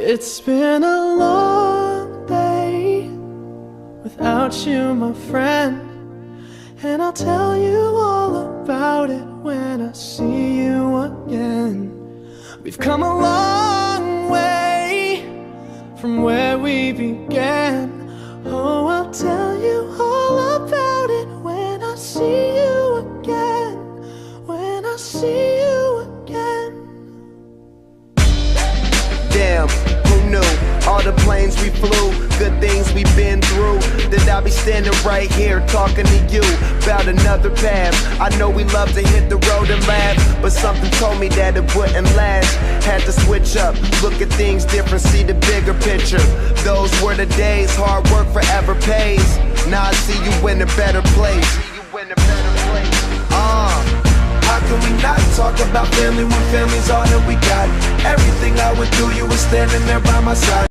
It's been a long day without you, my friend, and I'll tell you all about it when I see you again. We've come a long way from where we began. Oh, I'll tell you all about it when I see you again. When I see you again. Damn, who knew? All the planes we flew, good things we've been through, that I'll be standing right here talking to you about another path. I know we love to hit the road and laugh, but something told me that it wouldn't last. Had to switch up, look at things different, see the bigger picture. Those were the days, hard work forever pays. Now I see you in a better place. How can we not talk about family when family's all that we got? Everything I would do, you were standing there by my side.